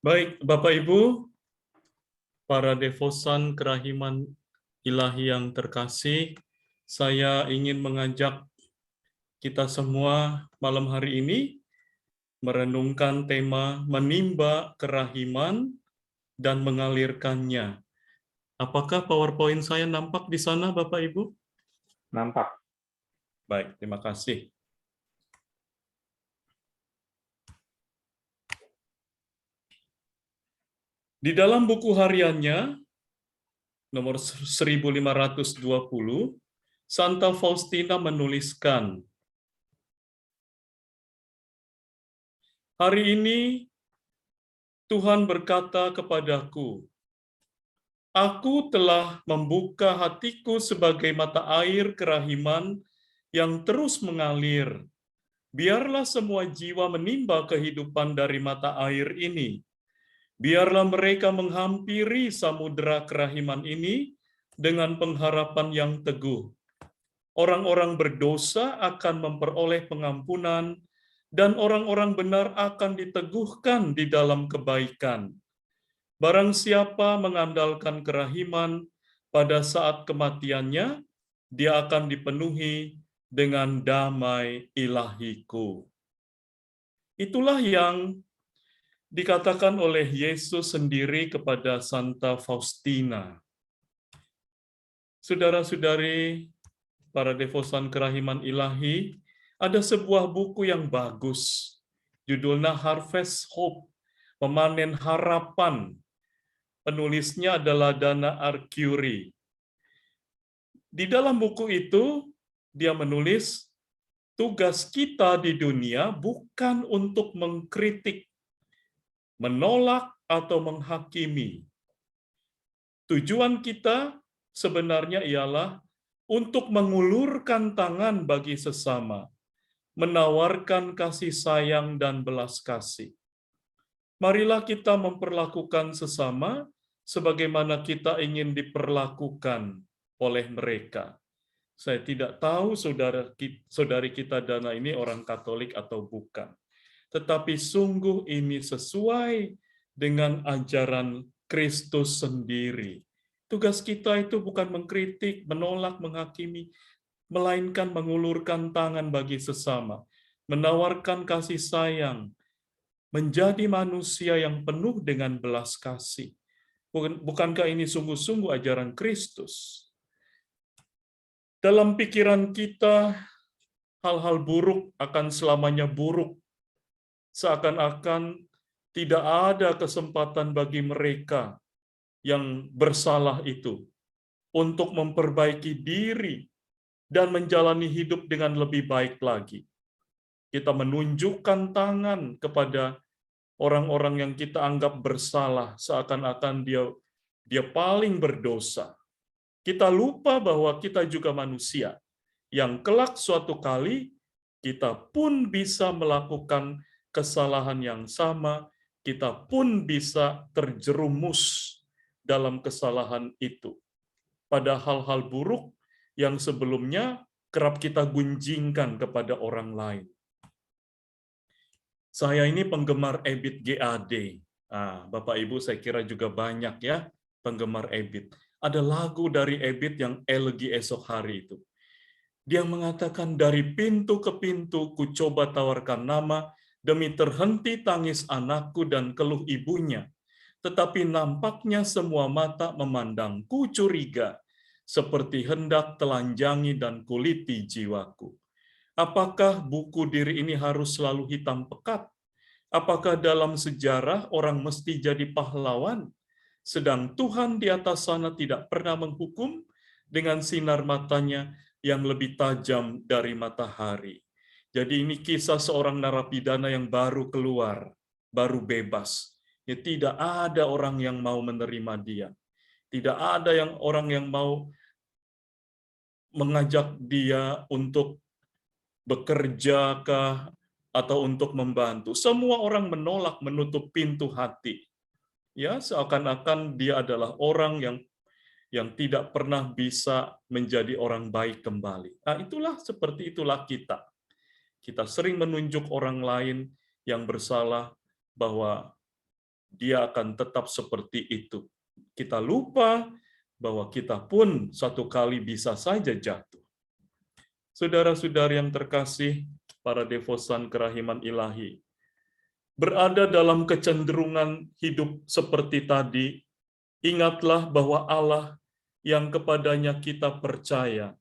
Baik, Bapak Ibu, para devosan kerahiman ilahi yang terkasih, saya ingin mengajak kita semua malam hari ini merenungkan tema menimba kerahiman dan mengalirkannya. Apakah PowerPoint saya nampak di sana, Bapak Ibu? Nampak. Baik, terima kasih. Di dalam buku hariannya, nomor 1520, Santa Faustina menuliskan, "Hari ini Tuhan berkata kepadaku, Aku telah membuka hatiku sebagai mata air kerahiman yang terus mengalir. Biarlah semua jiwa menimba kehidupan dari mata air ini. Biarlah mereka menghampiri samudera kerahiman ini dengan pengharapan yang teguh. Orang-orang berdosa akan memperoleh pengampunan, dan orang-orang benar akan diteguhkan di dalam kebaikan. Barang siapa mengandalkan kerahiman pada saat kematiannya, dia akan dipenuhi dengan damai ilahiku." Itulah yang dikatakan oleh Yesus sendiri kepada Santa Faustina. Saudara-saudari, para devosan kerahiman ilahi, ada sebuah buku yang bagus. Judulnya Harvest Hope, Memanen Harapan. Penulisnya adalah Dana Arcuri. Di dalam buku itu, dia menulis, tugas kita di dunia bukan untuk mengkritik, menolak, atau menghakimi. Tujuan kita sebenarnya ialah untuk mengulurkan tangan bagi sesama, menawarkan kasih sayang dan belas kasih. Marilah kita memperlakukan sesama sebagaimana kita ingin diperlakukan oleh mereka. Saya tidak tahu saudari kita Dana ini orang Katolik atau bukan. Tetapi sungguh ini sesuai dengan ajaran Kristus sendiri. Tugas kita itu bukan mengkritik, menolak, menghakimi, melainkan mengulurkan tangan bagi sesama, menawarkan kasih sayang, menjadi manusia yang penuh dengan belas kasih. Bukankah ini sungguh-sungguh ajaran Kristus? Dalam pikiran kita, hal-hal buruk akan selamanya buruk. Seakan-akan tidak ada kesempatan bagi mereka yang bersalah itu untuk memperbaiki diri dan menjalani hidup dengan lebih baik lagi. Kita menunjukkan tangan kepada orang-orang yang kita anggap bersalah, seakan-akan dia paling berdosa. Kita lupa bahwa kita juga manusia, yang kelak suatu kali kita pun bisa melakukan kesalahan yang sama, kita pun bisa terjerumus dalam kesalahan itu. Pada hal-hal buruk yang sebelumnya kerap kita gunjingkan kepada orang lain. Saya ini penggemar Ebit GAD. Bapak Ibu saya kira juga banyak ya penggemar Ebit. Ada lagu dari Ebit yang Elegi Esok Hari itu. Dia mengatakan, dari pintu ke pintu ku coba tawarkan nama demi terhenti tangis anakku dan keluh ibunya. Tetapi nampaknya semua mata memandangku curiga, seperti hendak telanjangi dan kuliti jiwaku. Apakah buku diri ini harus selalu hitam pekat? Apakah dalam sejarah orang mesti jadi pahlawan? Sedang Tuhan di atas sana tidak pernah menghukum dengan sinar matanya yang lebih tajam dari matahari. Jadi ini kisah seorang narapidana yang baru keluar, baru bebas. Ya, tidak ada orang yang mau menerima dia. Tidak ada orang yang mau mengajak dia untuk bekerja kah, atau untuk membantu. Semua orang menolak, menutup pintu hati. Ya, seakan-akan dia adalah orang yang tidak pernah bisa menjadi orang baik kembali. Seperti itulah kita. Kita sering menunjuk orang lain yang bersalah bahwa dia akan tetap seperti itu. Kita lupa bahwa kita pun satu kali bisa saja jatuh. Saudara-saudari yang terkasih, para devosan kerahiman ilahi, berada dalam kecenderungan hidup seperti tadi, ingatlah bahwa Allah yang kepadanya kita percaya,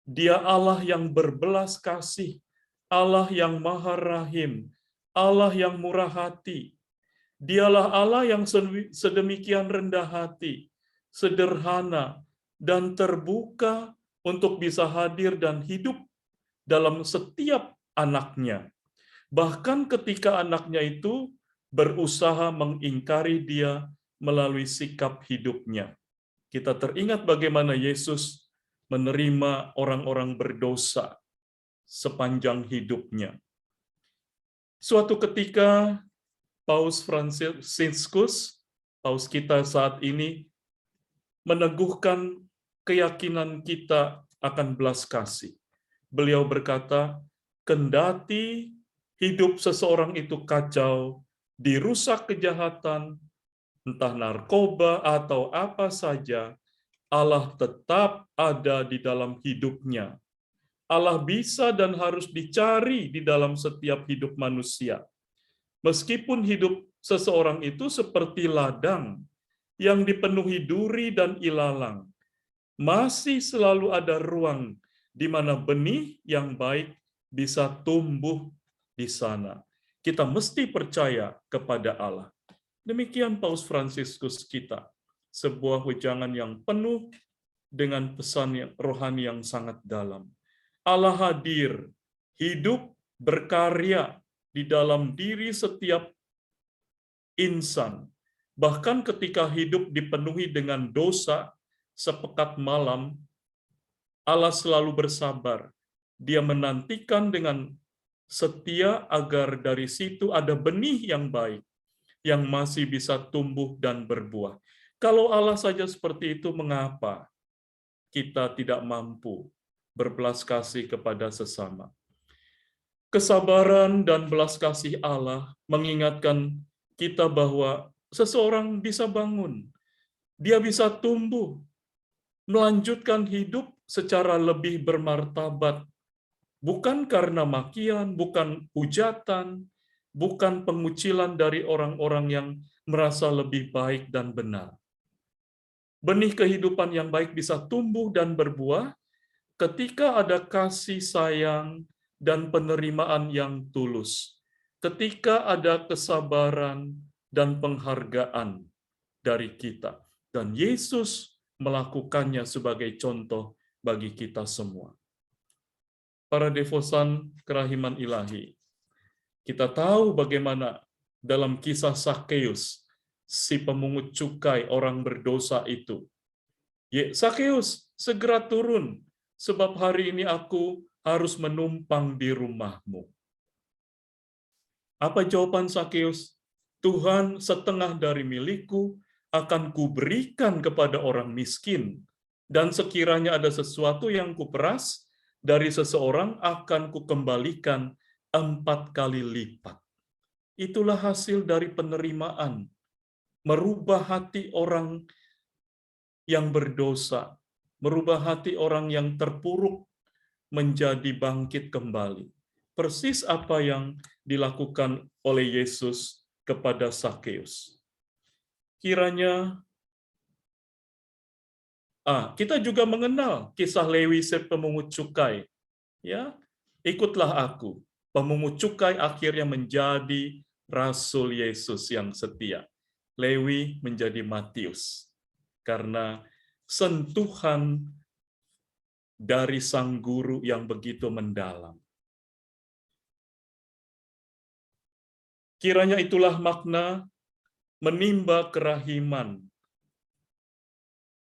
Dia Allah yang berbelas kasih, Allah yang maha rahim, Allah yang murah hati. Dialah Allah yang sedemikian rendah hati, sederhana, dan terbuka untuk bisa hadir dan hidup dalam setiap anaknya. Bahkan ketika anaknya itu berusaha mengingkari dia melalui sikap hidupnya. Kita teringat bagaimana Yesus menerima orang-orang berdosa sepanjang hidupnya. Suatu ketika Paus Fransiskus, Paus kita saat ini, meneguhkan keyakinan kita akan belas kasih. Beliau berkata, kendati hidup seseorang itu kacau, dirusak kejahatan, entah narkoba atau apa saja, Allah tetap ada di dalam hidupnya. Allah bisa dan harus dicari di dalam setiap hidup manusia. Meskipun hidup seseorang itu seperti ladang yang dipenuhi duri dan ilalang, masih selalu ada ruang di mana benih yang baik bisa tumbuh di sana. Kita mesti percaya kepada Allah. Demikian Paus Fransiskus kita, sebuah wejangan yang penuh dengan pesan yang rohani yang sangat dalam. Allah hadir, hidup, berkarya di dalam diri setiap insan. Bahkan ketika hidup dipenuhi dengan dosa, sepekat malam, Allah selalu bersabar. Dia menantikan dengan setia agar dari situ ada benih yang baik, yang masih bisa tumbuh dan berbuah. Kalau Allah saja seperti itu, mengapa kita tidak mampu berbelas kasih kepada sesama? Kesabaran dan belas kasih Allah mengingatkan kita bahwa seseorang bisa bangun, dia bisa tumbuh, melanjutkan hidup secara lebih bermartabat, bukan karena makian, bukan hujatan, bukan pengucilan dari orang-orang yang merasa lebih baik dan benar. Benih kehidupan yang baik bisa tumbuh dan berbuah ketika ada kasih sayang dan penerimaan yang tulus, ketika ada kesabaran dan penghargaan dari kita. Dan Yesus melakukannya sebagai contoh bagi kita semua. Para devosan kerahiman ilahi, kita tahu bagaimana dalam kisah Sakeus, si pemungut cukai orang berdosa itu. Sakeus, segera turun, sebab hari ini aku harus menumpang di rumahmu. Apa jawaban Sakeus? Tuhan, setengah dari milikku akan kuberikan kepada orang miskin, dan sekiranya ada sesuatu yang kuperas dari seseorang akan kukembalikan 4 kali lipat. Itulah hasil dari penerimaan, merubah hati orang yang berdosa, merubah hati orang yang terpuruk menjadi bangkit kembali. Persis apa yang dilakukan oleh Yesus kepada Sakeus. Kiranya kita juga mengenal kisah Lewi si pemungut cukai. Ya, ikutlah aku. Pemungut cukai akhirnya menjadi Rasul Yesus yang setia. Lewi menjadi Matius. Karena sentuhan dari sang guru yang begitu mendalam. Kiranya itulah makna menimba kerahiman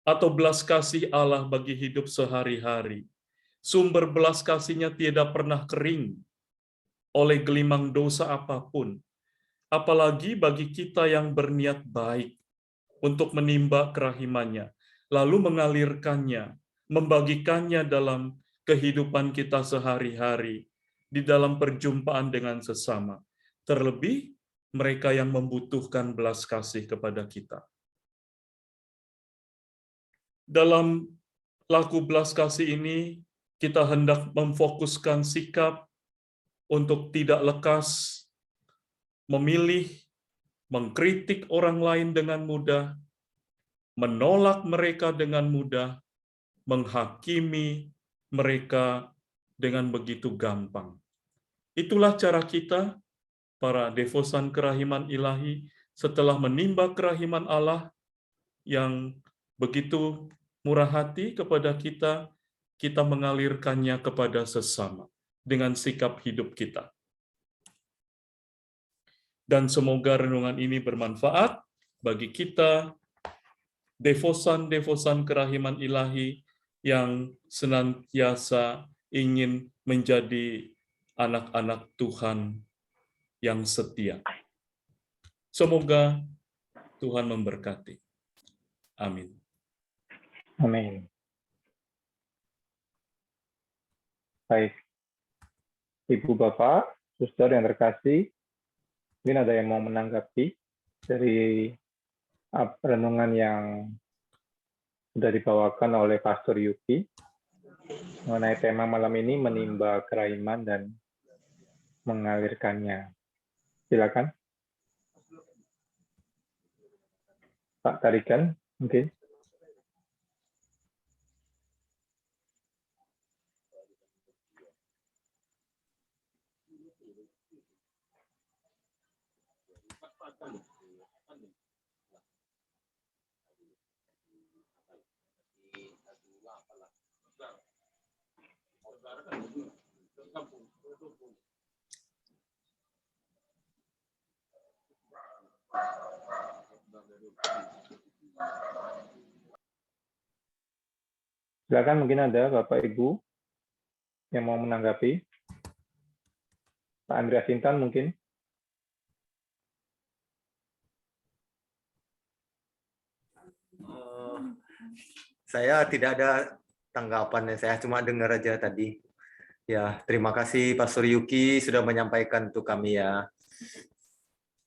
atau belas kasih Allah bagi hidup sehari-hari. Sumber belas kasihnya tidak pernah kering oleh gelimang dosa apapun. Apalagi bagi kita yang berniat baik untuk menimba kerahimannya, lalu mengalirkannya, membagikannya dalam kehidupan kita sehari-hari, di dalam perjumpaan dengan sesama. Terlebih, mereka yang membutuhkan belas kasih kepada kita. Dalam laku belas kasih ini, kita hendak memfokuskan sikap untuk tidak lekas memilih, mengkritik orang lain dengan mudah, menolak mereka dengan mudah, menghakimi mereka dengan begitu gampang. Itulah cara kita, para devosan kerahiman ilahi, setelah menimba kerahiman Allah yang begitu murah hati kepada kita, kita mengalirkannya kepada sesama dengan sikap hidup kita. Dan semoga renungan ini bermanfaat bagi kita, devosan-devosan kerahiman ilahi yang senantiasa ingin menjadi anak-anak Tuhan yang setia. Semoga Tuhan memberkati. Amin. Amin. Baik. Ibu Bapak, Suster yang terkasih, mungkin ada yang mau menanggapi dari renungan yang sudah dibawakan oleh Pastor Yuki mengenai tema malam ini, menimba kerahiman dan mengalirkannya. Silakan. Pak Tarikan, mungkin. Silakan, mungkin ada Bapak Ibu yang mau menanggapi. Pak Andreas Intan mungkin. Saya tidak ada tanggapan, saya cuma dengar aja tadi. Ya, terima kasih Pastor Yuki sudah menyampaikan untuk kami ya.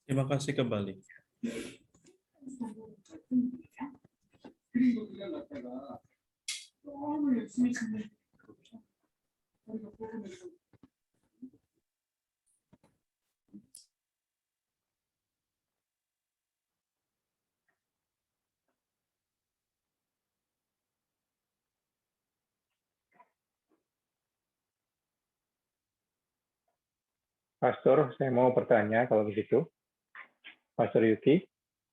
Terima kasih kembali. Pastor, saya mau bertanya kalau begitu. Pastor Yuki,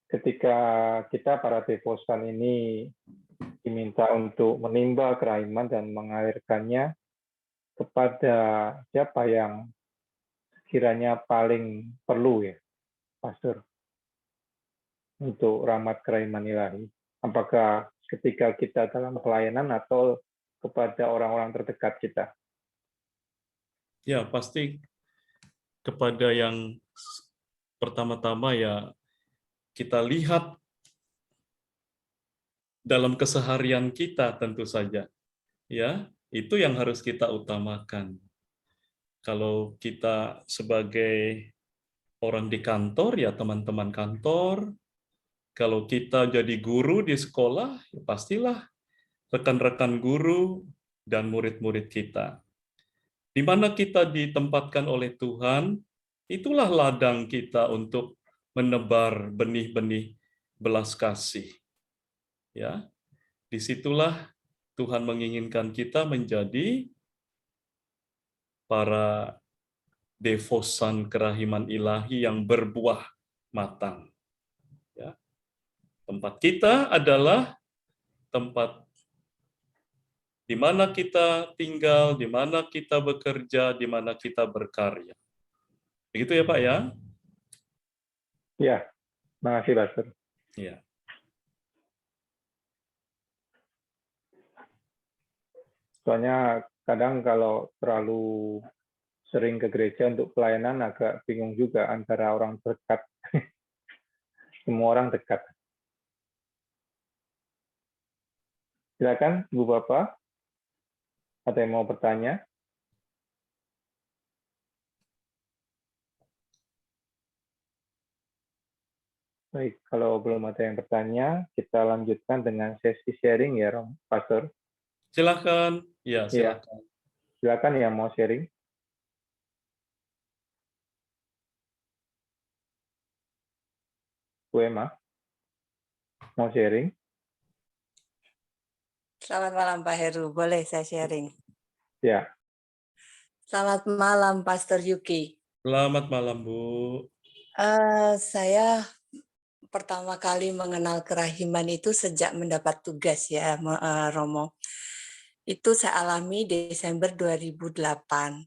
ketika kita para devosan ini diminta untuk menimba kerahiman dan mengalirkannya kepada siapa yang kiranya paling perlu ya, Pastor, untuk rahmat kerahiman ilahi? Apakah ketika kita dalam pelayanan atau kepada orang-orang terdekat kita? Ya, pasti kepada yang pertama-tama ya kita lihat dalam keseharian kita tentu saja. Ya, itu yang harus kita utamakan. Kalau kita sebagai orang di kantor, ya teman-teman kantor. Kalau kita jadi guru di sekolah, ya pastilah rekan-rekan guru dan murid-murid kita. Di mana kita ditempatkan oleh Tuhan, itulah ladang kita untuk menebar benih-benih belas kasih. Ya, disitulah Tuhan menginginkan kita menjadi para devosan kerahiman ilahi yang berbuah matang. Ya. Tempat kita adalah tempat di mana kita tinggal, di mana kita bekerja, di mana kita berkarya. Begitu ya Pak ya? Ya, terima kasih Pastor. Ya. Soalnya kadang kalau terlalu sering ke gereja untuk pelayanan agak bingung juga antara orang dekat. Semua orang dekat. Silakan, Ibu Bapak. Ada yang mau bertanya? Baik, kalau belum ada yang bertanya, kita lanjutkan dengan sesi sharing ya, Pastor. Silakan. Ya, Iya, silakan. silakan yang mau sharing. Bu Emma, mau sharing? Selamat malam Pak Heru, boleh saya sharing? Ya, Selamat malam Pastor Yuki. Selamat malam, Bu. Saya pertama kali mengenal kerahiman itu sejak mendapat tugas ya, Romo. Itu saya alami Desember 2008.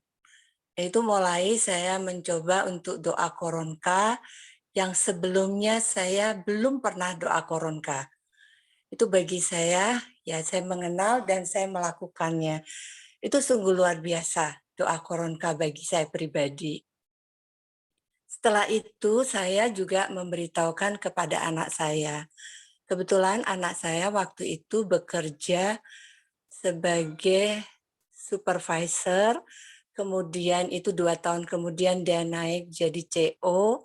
Itu mulai saya mencoba untuk doa koronka yang sebelumnya saya belum pernah doa koronka. Itu bagi saya, ya saya mengenal dan saya melakukannya. Itu sungguh luar biasa, doa koronka bagi saya pribadi. Setelah itu saya juga memberitahukan kepada anak saya. Kebetulan anak saya waktu itu bekerja sebagai supervisor, kemudian itu 2 tahun kemudian dia naik jadi CO,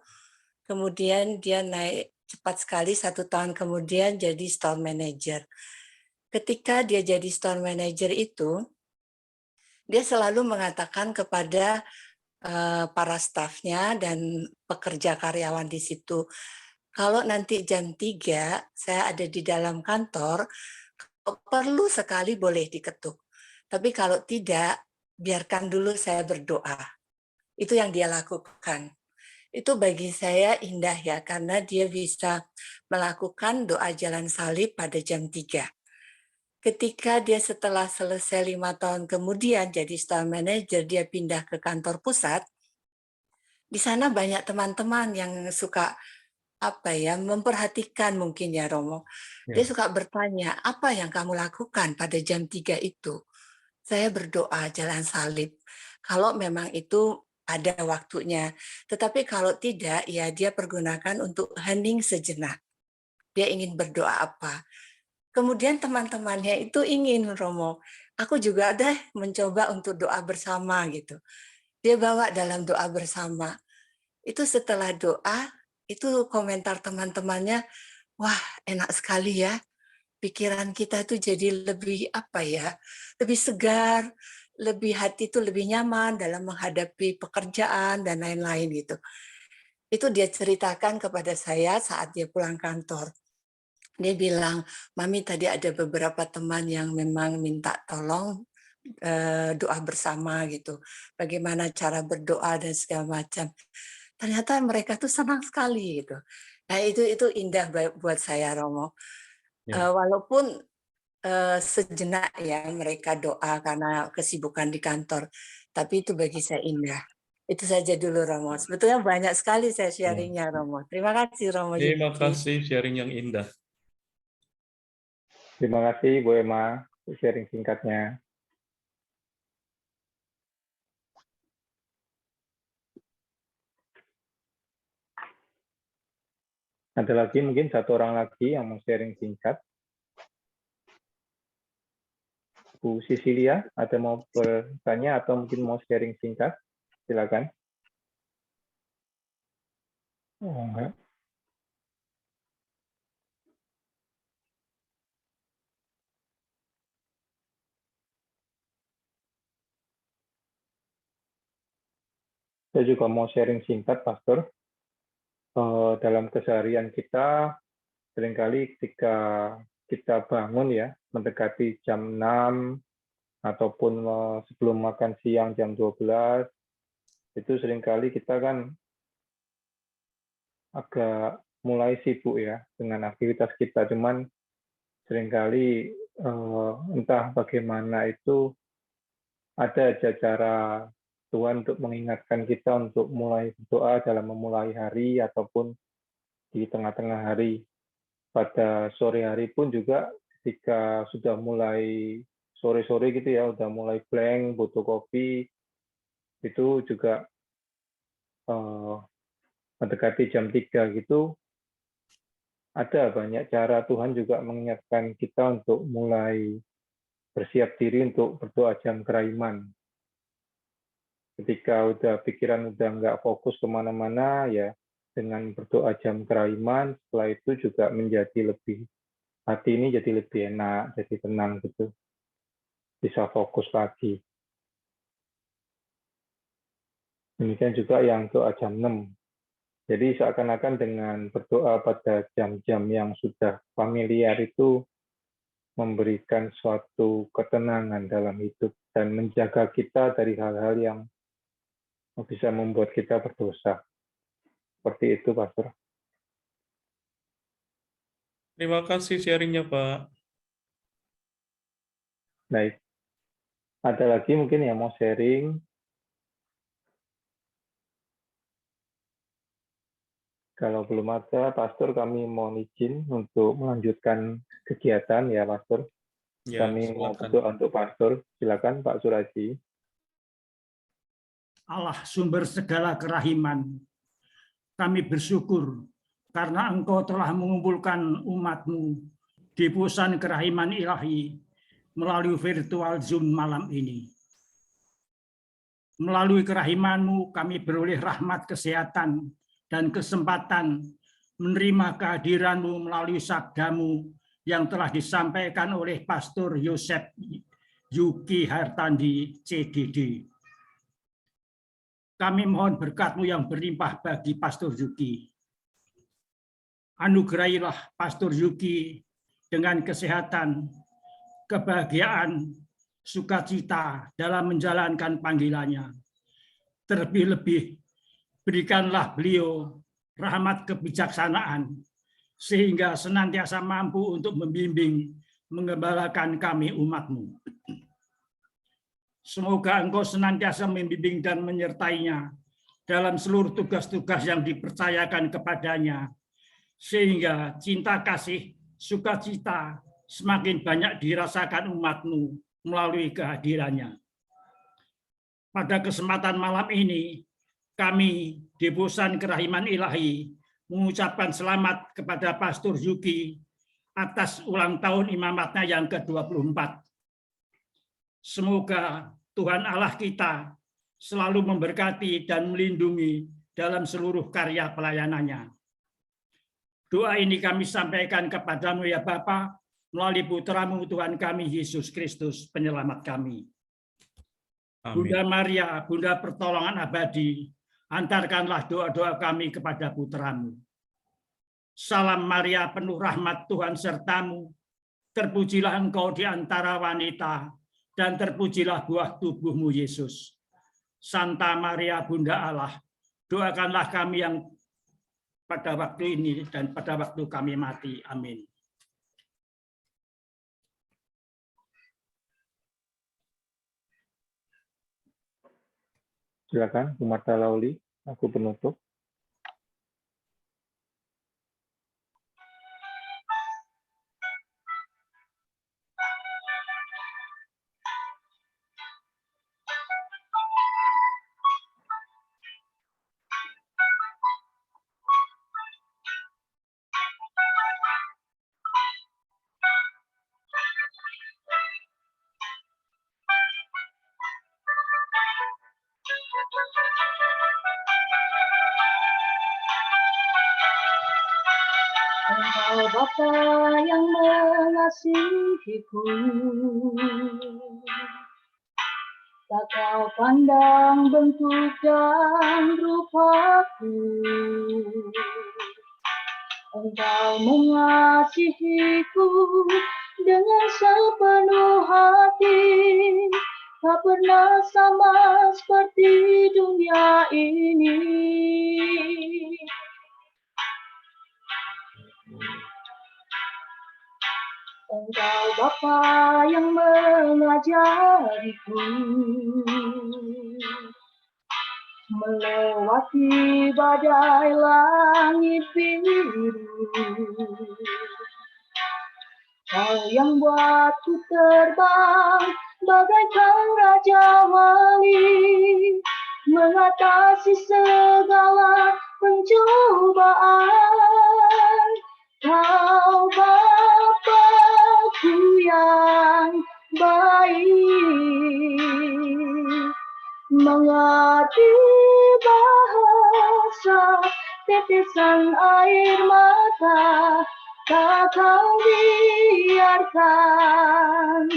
kemudian dia naik cepat sekali 1 tahun kemudian jadi store manager. Ketika dia jadi store manager itu, dia selalu mengatakan kepada para stafnya dan pekerja karyawan di situ, kalau nanti jam 3 saya ada di dalam kantor, kalau perlu sekali boleh diketuk. Tapi kalau tidak, biarkan dulu saya berdoa. Itu yang dia lakukan. Itu bagi saya indah ya, karena dia bisa melakukan doa jalan salib pada jam 3. Ketika dia setelah selesai 5 tahun kemudian jadi store manager, dia pindah ke kantor pusat, di sana banyak teman-teman yang suka memperhatikan mungkin ya Romo. Dia Ya. suka bertanya, apa yang kamu lakukan pada jam 3 itu? Saya berdoa jalan salib. Kalau memang itu ada waktunya. Tetapi kalau tidak, ya dia pergunakan untuk hening sejenak. Dia ingin berdoa apa. Kemudian teman-temannya itu ingin, Romo, aku juga deh mencoba untuk doa bersama gitu. Dia bawa dalam doa bersama. Itu setelah doa, itu komentar teman-temannya, wah enak sekali ya, pikiran kita tuh jadi lebih lebih segar, lebih hati itu lebih nyaman dalam menghadapi pekerjaan dan lain-lain gitu. Itu dia ceritakan kepada saya saat dia pulang kantor. Dia bilang, Mami tadi ada beberapa teman yang memang minta tolong doa bersama gitu. Bagaimana cara berdoa dan segala macam. Ternyata mereka tuh senang sekali gitu. Nah itu indah buat saya Romo. Ya. Walaupun sejenak ya mereka doa karena kesibukan di kantor, tapi itu bagi saya indah. Itu saja dulu Romo. Sebetulnya banyak sekali saya Ya. sharingnya Romo. Terima kasih Romo Terima Yuki. kasih sharing yang indah. Terima kasih Bu Emma, sharing singkatnya. Ada lagi mungkin satu orang lagi yang mau sharing singkat. Bu Sisilia, ada mau bertanya atau mungkin mau sharing singkat? Silakan. Oh, enggak. Saya juga mau sharing singkat, Pastor. Dalam keseharian kita, seringkali ketika kita bangun ya, mendekati jam 6, ataupun sebelum makan siang jam 12, itu seringkali kita kan agak mulai sibuk ya dengan aktivitas kita. Cuman seringkali entah bagaimana itu ada aja cara Tuhan untuk mengingatkan kita untuk mulai berdoa dalam memulai hari ataupun di tengah-tengah hari. Pada sore hari pun juga ketika sudah mulai sore-sore gitu ya, udah mulai blank, butuh kopi, itu juga mendekati jam 3 gitu, ada banyak cara Tuhan juga mengingatkan kita untuk mulai bersiap diri untuk berdoa jam keraiman. Ketika udah pikiran udah nggak fokus kemana-mana ya, dengan berdoa jam kerahiman, setelah itu juga menjadi lebih, hati ini jadi lebih enak, jadi tenang gitu. Bisa fokus lagi. Demikian juga yang doa jam 6. Jadi seakan-akan dengan berdoa pada jam-jam yang sudah familiar itu memberikan suatu ketenangan dalam hidup dan menjaga kita dari hal-hal yang bisa membuat kita berdosa. Seperti itu, Pastor. Terima kasih sharingnya, Pak. Baik. Ada lagi mungkin yang mau sharing? Kalau belum ada, Pastor, kami mohon izin untuk melanjutkan kegiatan ya, Pastor. Ya, Kami mau silakan. berdoa untuk Pastor. Silakan, Pak Suraji. Allah sumber segala kerahiman, kami bersyukur karena Engkau telah mengumpulkan umat-Mu di pusat kerahiman ilahi melalui virtual Zoom malam ini. Melalui kerahiman-Mu kami beroleh rahmat kesehatan dan kesempatan menerima kehadiran-Mu melalui sabda-Mu yang telah disampaikan oleh Pastor Yosef Yuki Hartandi, CDD. Kami mohon berkat-Mu yang berlimpah bagi Pastor Yuki. Anugerahilah Pastor Yuki dengan kesehatan, kebahagiaan, sukacita dalam menjalankan panggilannya. Terlebih-lebih, berikanlah beliau rahmat kebijaksanaan, sehingga senantiasa mampu untuk membimbing, mengembalakan kami umat-Mu. Semoga Engkau senantiasa membimbing dan menyertainya dalam seluruh tugas-tugas yang dipercayakan kepadanya, sehingga cinta kasih, sukacita semakin banyak dirasakan umat-Mu melalui kehadirannya. Pada kesempatan malam ini, kami di Pusat Kerahiman Ilahi mengucapkan selamat kepada Pastor Yuki atas ulang tahun imamatnya yang ke-24. Semoga Tuhan Allah kita selalu memberkati dan melindungi dalam seluruh karya pelayanannya. Doa ini kami sampaikan kepadamu ya Bapa, melalui putra-Mu Tuhan kami Yesus Kristus, penyelamat kami. Amin. Bunda Maria, Bunda pertolongan abadi, antarkanlah doa-doa kami kepada putra-Mu. Salam Maria, penuh rahmat Tuhan serta-Mu, terpujilah Engkau di antara wanita, dan terpujilah buah tubuh-Mu Yesus. Santa Maria Bunda Allah, doakanlah kami yang pada waktu ini dan pada waktu kami mati. Amin. Silakan, Bu Marta Lauli, aku penutup. Engkau Bapa yang mengasihiku, tak kau pandang bentuk dan rupaku. Engkau mengasihiku dengan sepenuh hati, tak pernah sama seperti dunia ini. Engkau Bapa yang mengajariku melewati badai langit biru. Kau yang buatku terbang bagaikan Raja Wali, mengatasi segala pencobaan. Kau Bapa-Ku yang baik, mengerti bahasa tetesan air mata, tak kau biarkan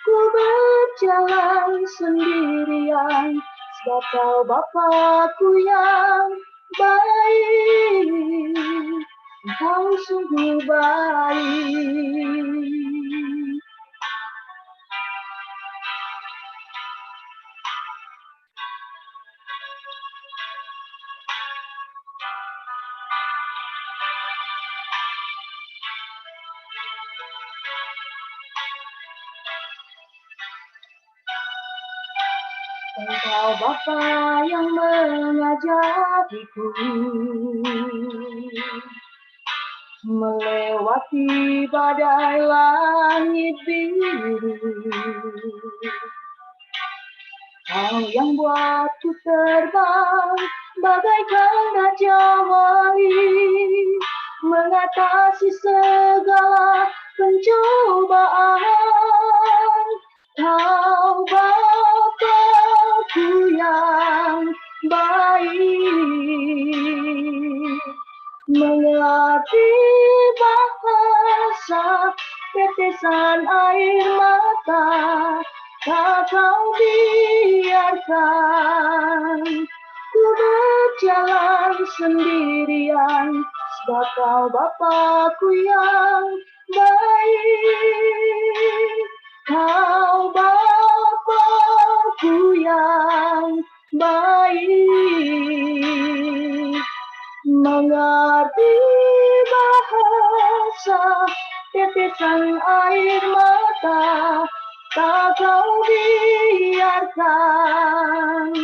ku berjalan sendirian, sebab kau Bapakku yang baik, Engkau sungguh baik. Engkau Bapa yang mengajariku melewati badai langit biru. Kau yang buatku terbang bagaikan raja wali, mengatasi segala pencobaan. Kau Bapakku yang baik, mengerti bahasa tetesan air mata, tak kau biarkan ku berjalan sendirian, sebab kau Bapakku yang baik. Kau Bapakku yang baik, mengerti bahasa tetesan air mata, tak kau biarkan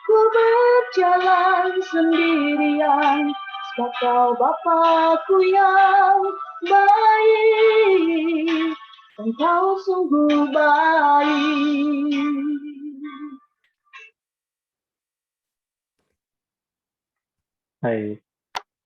ku berjalan sendirian, sebab kau Bapakku yang baik, Engkau sungguh baik. Baik,